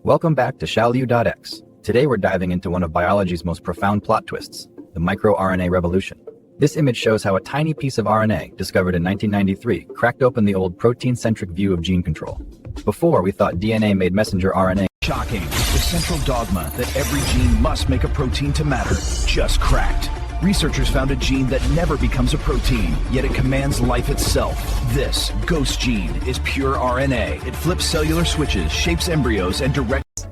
Welcome back to Xiaol.x. Today we're diving into one of biology's most profound plot twists, the microRNA revolution. This image shows how a tiny piece of RNA, discovered in 1993, cracked open the old protein-centric view of gene control. Before, we thought DNA made messenger RNA. Shocking. The central dogma that every gene must make a protein to matter just cracked. Researchers found a gene that never becomes a protein, yet it commands life itself. This ghost gene is pure RNA. It flips cellular switches, shapes embryos, and directs.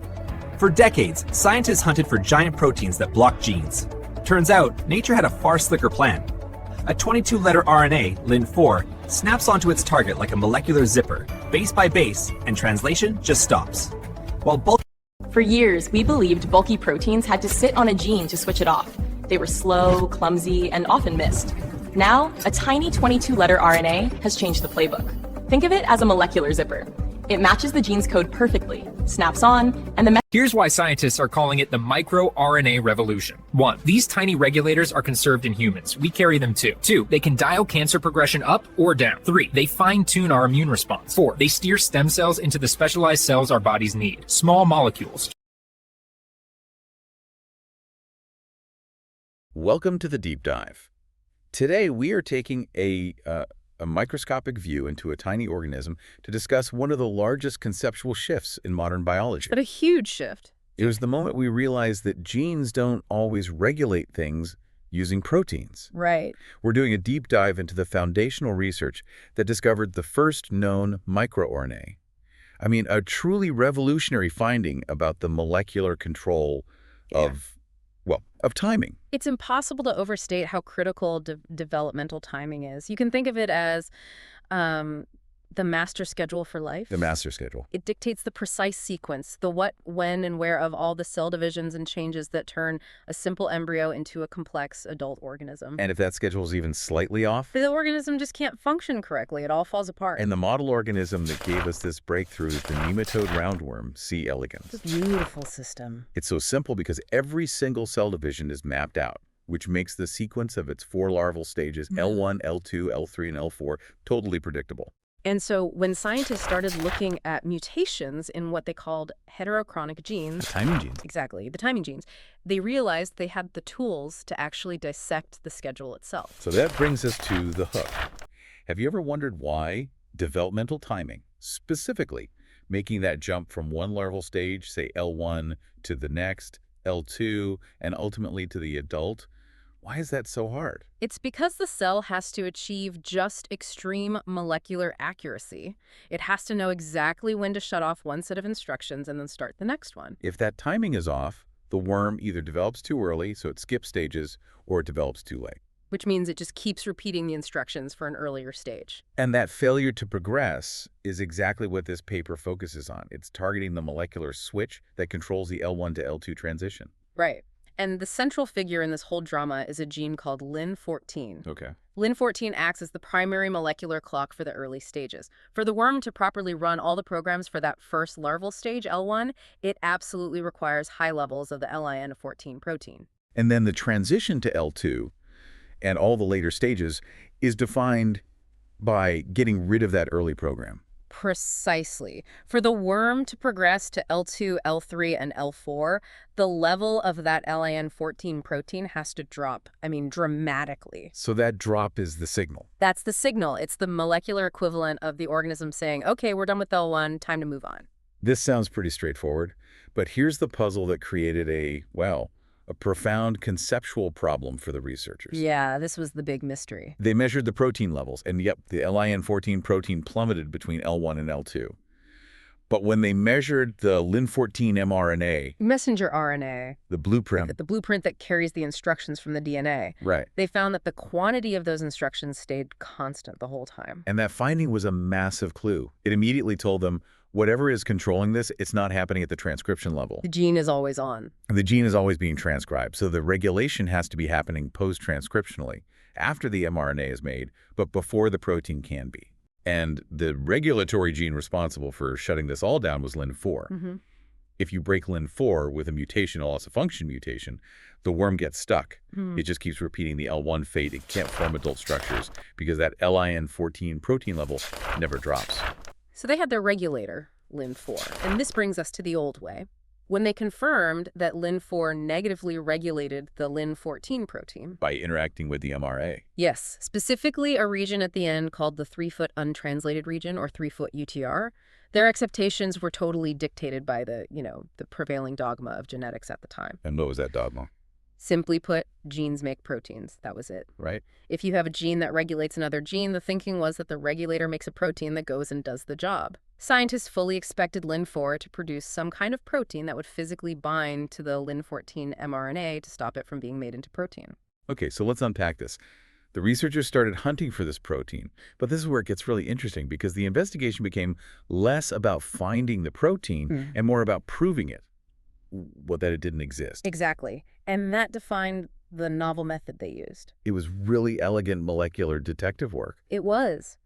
For decades, scientists hunted for giant proteins that block genes. Turns out, nature had a far slicker plan. A 22-letter RNA, lin-4, snaps onto its target like a molecular zipper, base by base, and translation just stops. For years, we believed bulky proteins had to sit on a gene to switch it off. They were slow, clumsy, and often missed. Now, a tiny 22-letter RNA has changed the playbook. Think of it as a molecular zipper. It matches the gene's code perfectly, snaps on, and Here's why scientists are calling it the microRNA revolution. 1. These tiny regulators are conserved in humans. We carry them too. 2. They can dial cancer progression up or down. 3. They fine-tune our immune response. 4. They steer stem cells into the specialized cells our bodies need. Small molecules. Welcome to the Deep Dive. Today we are taking a microscopic view into a tiny organism to discuss one of the largest conceptual shifts in modern biology. But a huge shift. It was the moment we realized that genes don't always regulate things using proteins. Right. We're doing a deep dive into the foundational research that discovered the first known microRNA. I mean, a truly revolutionary finding about the molecular control of timing. It's impossible to overstate how critical developmental timing is. You can think of it as the master schedule for life. The master schedule. It dictates the precise sequence, the what, when, and where of all the cell divisions and changes that turn a simple embryo into a complex adult organism. And if that schedule is even slightly off, the organism just can't function correctly. It all falls apart. And the model organism that gave us this breakthrough is the nematode roundworm, C. elegans. It's a beautiful system. It's so simple because every single cell division is mapped out, which makes the sequence of its 4 larval stages, L1, L2, L3, and L4, totally predictable. And so when scientists started looking at mutations in what they called heterochronic genes, The timing genes. Exactly, the timing genes, they realized they had the tools to actually dissect the schedule itself. So that brings us to the hook. Have you ever wondered why developmental timing, specifically making that jump from one larval stage, say L1, to the next, L2, and ultimately to the adult, why is that so hard? It's because the cell has to achieve just extreme molecular accuracy. It has to know exactly when to shut off one set of instructions and then start the next one. If that timing is off, the worm either develops too early, so it skips stages, or it develops too late. Which means it just keeps repeating the instructions for an earlier stage. And that failure to progress is exactly what this paper focuses on. It's targeting the molecular switch that controls the L1 to L2 transition. Right. And the central figure in this whole drama is a gene called lin-14. Okay. Lin-14 acts as the primary molecular clock for the early stages. For the worm to properly run all the programs for that first larval stage, L1, it absolutely requires high levels of the lin-14 protein. And then the transition to L2 and all the later stages is defined by getting rid of that early program. Precisely. For the worm to progress to L2, L3, and L4, the level of that lin-14 protein has to drop, dramatically. So that drop is the signal. That's the signal. It's the molecular equivalent of the organism saying, okay, we're done with L1, time to move on. This sounds pretty straightforward, but here's the puzzle that created a profound conceptual problem for the researchers. Yeah, this was the big mystery. They measured the protein levels, and yep, the lin-14 protein plummeted between L1 and L2. But when they measured the lin-14 mRNA, messenger RNA, the blueprint that carries the instructions from the DNA, right, they found that the quantity of those instructions stayed constant the whole time. And that finding was a massive clue. It immediately told them, whatever is controlling this, it's not happening at the transcription level. The gene is always on. The gene is always being transcribed, so the regulation has to be happening post-transcriptionally, after the mRNA is made, but before the protein can be. And the regulatory gene responsible for shutting this all down was lin-4. Mm-hmm. If you break lin-4 with a mutation, a loss-of-function mutation, the worm gets stuck. It just keeps repeating the L1 fate. It can't form adult structures because that lin-14 protein level never drops. So they had their regulator, lin-4. And this brings us to the old way, when they confirmed that lin-4 negatively regulated the lin-14 protein. By interacting with the mRNA. Yes, specifically a region at the end called the 3-foot untranslated region, or 3-foot UTR. Their acceptations were totally dictated by the prevailing dogma of genetics at the time. And what was that dogma? Simply put, genes make proteins. That was it. Right. If you have a gene that regulates another gene, the thinking was that the regulator makes a protein that goes and does the job. Scientists fully expected lin-4 to produce some kind of protein that would physically bind to the lin-14 mRNA to stop it from being made into protein. Okay, so let's unpack this. The researchers started hunting for this protein, but this is where it gets really interesting because the investigation became less about finding the protein and more about proving it. That it didn't exist. Exactly. And that defined the novel method they used. It was really elegant molecular detective work. It was.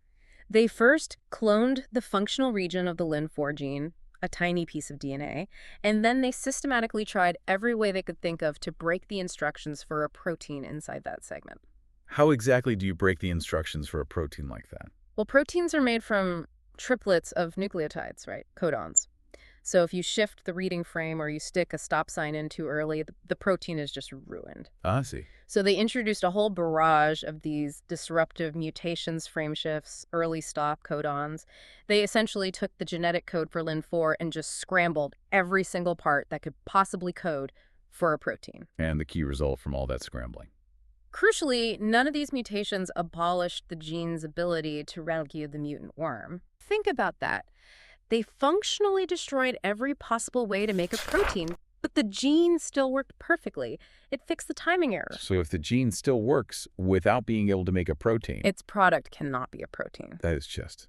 They first cloned the functional region of the lin-4 gene, a tiny piece of DNA, and then they systematically tried every way they could think of to break the instructions for a protein inside that segment. How exactly do you break the instructions for a protein like that? Well, proteins are made from triplets of nucleotides, right? Codons. So if you shift the reading frame or you stick a stop sign in too early, the protein is just ruined. I see. So they introduced a whole barrage of these disruptive mutations, frame shifts, early stop codons. They essentially took the genetic code for lin-4 and just scrambled every single part that could possibly code for a protein. And the key result from all that scrambling. Crucially, none of these mutations abolished the gene's ability to rescue the mutant worm. Think about that. They functionally destroyed every possible way to make a protein, but the gene still worked perfectly. It fixed the timing error. So if the gene still works without being able to make a protein, its product cannot be a protein. that is just...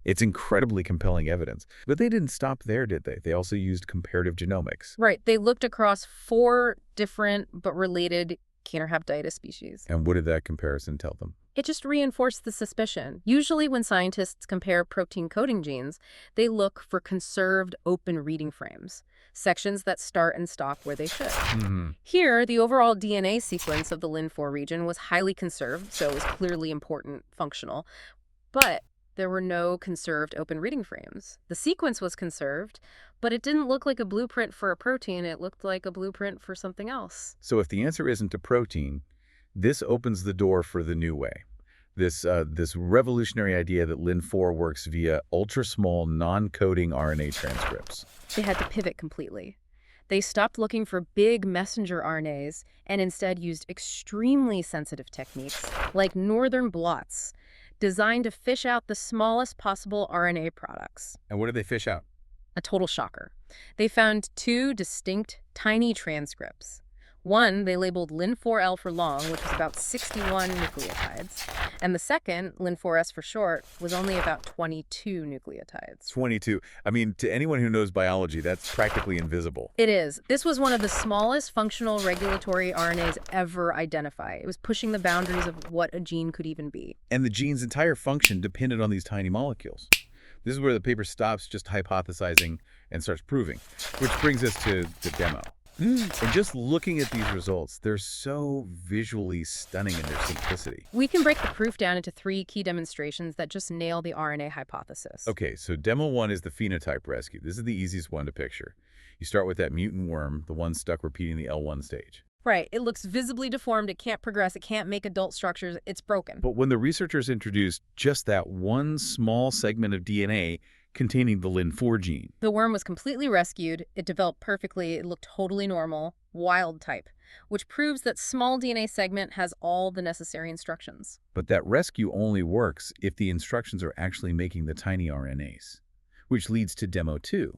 It's incredibly compelling evidence. But they didn't stop there, did they? They also used comparative genomics. Right. They looked across 4 different but related Caenorhabditis species. And what did that comparison tell them? It just reinforced the suspicion. Usually when scientists compare protein coding genes, they look for conserved open reading frames, sections that start and stop where they should. Here, the overall DNA sequence of the lin-4 region was highly conserved, so it was clearly important, functional, but there were no conserved open reading frames. The sequence was conserved, but it didn't look like a blueprint for a protein. It looked like a blueprint for something else. So if the answer isn't a protein, this opens the door for the new way. This revolutionary idea that lin-4 works via ultra-small non-coding RNA transcripts. They had to pivot completely. They stopped looking for big messenger RNAs and instead used extremely sensitive techniques like northern blots, designed to fish out the smallest possible RNA products. And what did they fish out? A total shocker. They found 2 distinct tiny transcripts. One, they labeled lin-4L for long, which was about 61 nucleotides. And the second, lin-4S for short, was only about 22 nucleotides. 22. I mean, to anyone who knows biology, that's practically invisible. It is. This was one of the smallest functional regulatory RNAs ever identified. It was pushing the boundaries of what a gene could even be. And the gene's entire function depended on these tiny molecules. This is where the paper stops just hypothesizing and starts proving, which brings us to the demo. And just looking at these results, they're so visually stunning in their simplicity. We can break the proof down into 3 key demonstrations that just nail the RNA hypothesis. Okay, so demo 1 is the phenotype rescue. This is the easiest one to picture. You start with that mutant worm, the one stuck repeating the L1 stage. Right. It looks visibly deformed. It can't progress. It can't make adult structures. It's broken. But when the researchers introduced just that one small segment of DNA containing the lin-4 gene, the worm was completely rescued. It developed perfectly. It looked totally normal, wild type, which proves that small DNA segment has all the necessary instructions. But that rescue only works if the instructions are actually making the tiny RNAs, which leads to demo 2,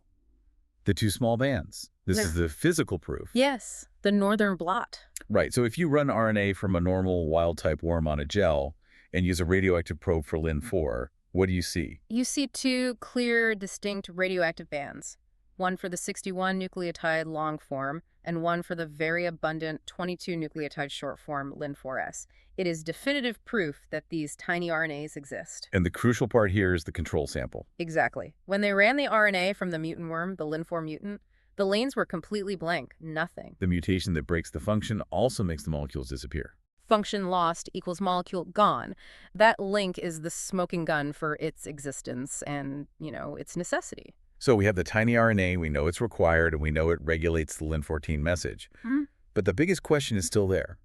the 2 small bands. This is the physical proof. Yes, the northern blot. Right, so if you run RNA from a normal wild-type worm on a gel and use a radioactive probe for lin-4, what do you see? You see 2 clear, distinct radioactive bands, one for the 61 nucleotide long form and one for the very abundant 22 nucleotide short form lin-4S. It is definitive proof that these tiny RNAs exist. And the crucial part here is the control sample. Exactly. When they ran the RNA from the mutant worm, the lin-4 mutant, the lanes were completely blank, nothing. The mutation that breaks the function also makes the molecules disappear. Function lost equals molecule gone. That link is the smoking gun for its existence and, its necessity. So we have the tiny RNA, we know it's required, and we know it regulates the lin-14 message. But the biggest question is still there.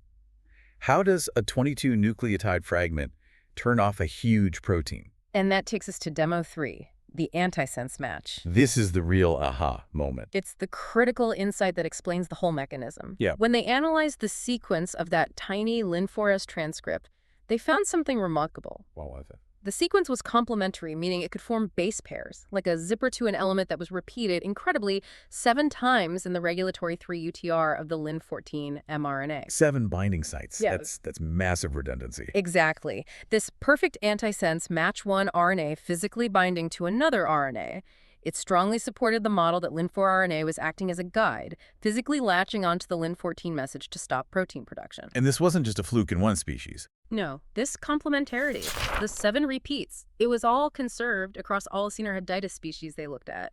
How does a 22 nucleotide fragment turn off a huge protein? And that takes us to demo 3, the antisense match. This is the real aha moment. It's the critical insight that explains the whole mechanism. Yeah. When they analyzed the sequence of that tiny lin-4s transcript, they found something remarkable. What was it? The sequence was complementary, meaning it could form base pairs, like a zipper to an element that was repeated incredibly 7 times in the regulatory 3 UTR of the lin-14 mRNA. 7 binding sites. Yeah. That's massive redundancy. Exactly. This perfect antisense match one RNA physically binding to another RNA. It strongly supported the model that lin-4 RNA was acting as a guide, physically latching onto the lin-14 message to stop protein production. And this wasn't just a fluke in one species. No, this complementarity, the 7 repeats, it was all conserved across all Caenorhabditis species they looked at.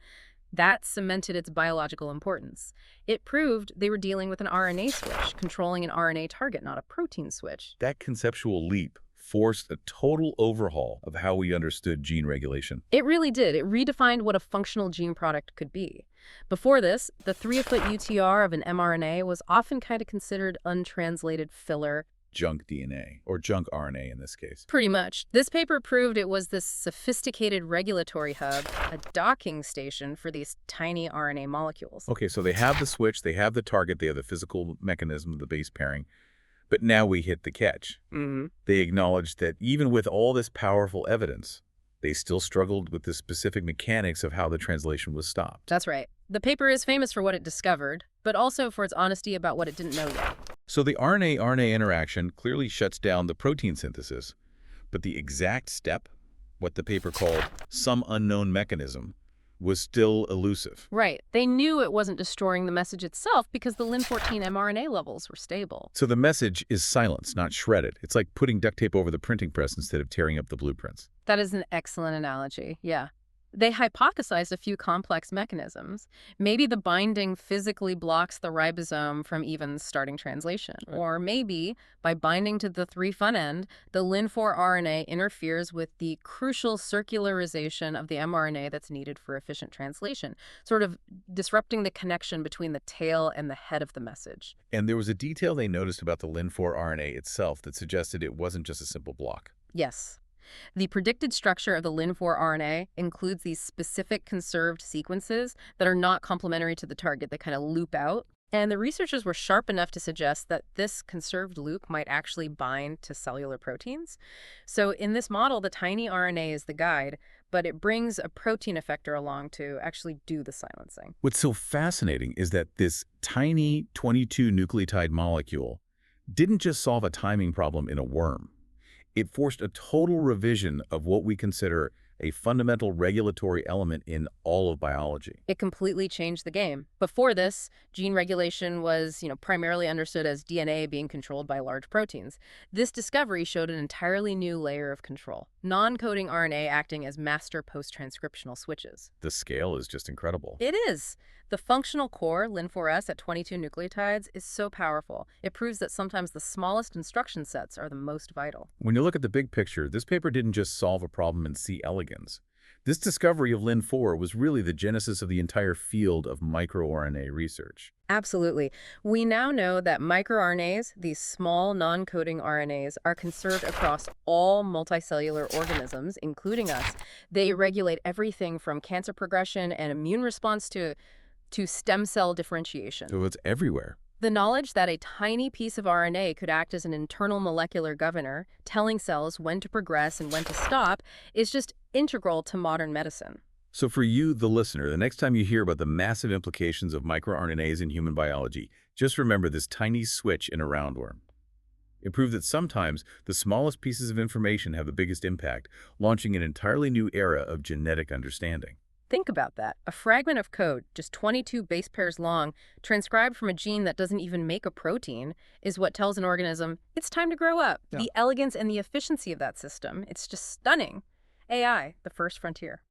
That cemented its biological importance. It proved they were dealing with an RNA switch, controlling an RNA target, not a protein switch. That conceptual leap forced a total overhaul of how we understood gene regulation. It really did. It redefined what a functional gene product could be. Before this, the 3-foot UTR of an mRNA was often kind of considered untranslated filler. Junk DNA, or junk RNA in this case. Pretty much. This paper proved it was this sophisticated regulatory hub, a docking station for these tiny RNA molecules. Okay, so they have the switch, they have the target, they have the physical mechanism of the base pairing. But now we hit the catch. They acknowledged that even with all this powerful evidence, they still struggled with the specific mechanics of how the translation was stopped. That's right. The paper is famous for what it discovered, but also for its honesty about what it didn't know yet. So the RNA-RNA interaction clearly shuts down the protein synthesis, but the exact step, what the paper called some unknown mechanism, was still elusive. Right. They knew it wasn't destroying the message itself because the lin-14 mRNA levels were stable. So the message is silenced, not shredded. It's like putting duct tape over the printing press instead of tearing up the blueprints. That is an excellent analogy, yeah. They hypothesized a few complex mechanisms. Maybe the binding physically blocks the ribosome from even starting translation. Right. Or maybe, by binding to the 3' end, the lin-4 RNA interferes with the crucial circularization of the mRNA that's needed for efficient translation, sort of disrupting the connection between the tail and the head of the message. And there was a detail they noticed about the lin-4 RNA itself that suggested it wasn't just a simple block. Yes. The predicted structure of the lin-4 RNA includes these specific conserved sequences that are not complementary to the target, that kind of loop out. And the researchers were sharp enough to suggest that this conserved loop might actually bind to cellular proteins. So in this model, the tiny RNA is the guide, but it brings a protein effector along to actually do the silencing. What's so fascinating is that this tiny 22 nucleotide molecule didn't just solve a timing problem in a worm. It forced a total revision of what we consider a fundamental regulatory element in all of biology. It completely changed the game. Before this, gene regulation was, primarily understood as DNA being controlled by large proteins. This discovery showed an entirely new layer of control, non-coding RNA acting as master post-transcriptional switches. The scale is just incredible. It is. The functional core, lin-4s at 22 nucleotides, is so powerful. It proves that sometimes the smallest instruction sets are the most vital. When you look at the big picture, this paper didn't just solve a problem in C. elegans. This discovery of lin-4 was really the genesis of the entire field of microRNA research. Absolutely. We now know that microRNAs, these small non-coding RNAs, are conserved across all multicellular organisms, including us. They regulate everything from cancer progression and immune response to stem cell differentiation. So it's everywhere. The knowledge that a tiny piece of RNA could act as an internal molecular governor, telling cells when to progress and when to stop, is just integral to modern medicine. So for you, the listener, the next time you hear about the massive implications of microRNAs in human biology, just remember this tiny switch in a roundworm. It proved that sometimes the smallest pieces of information have the biggest impact, launching an entirely new era of genetic understanding. Think about that. A fragment of code, just 22 base pairs long, transcribed from a gene that doesn't even make a protein, is what tells an organism it's time to grow up. Yeah. The elegance and the efficiency of that system, it's just stunning. AI, the first frontier.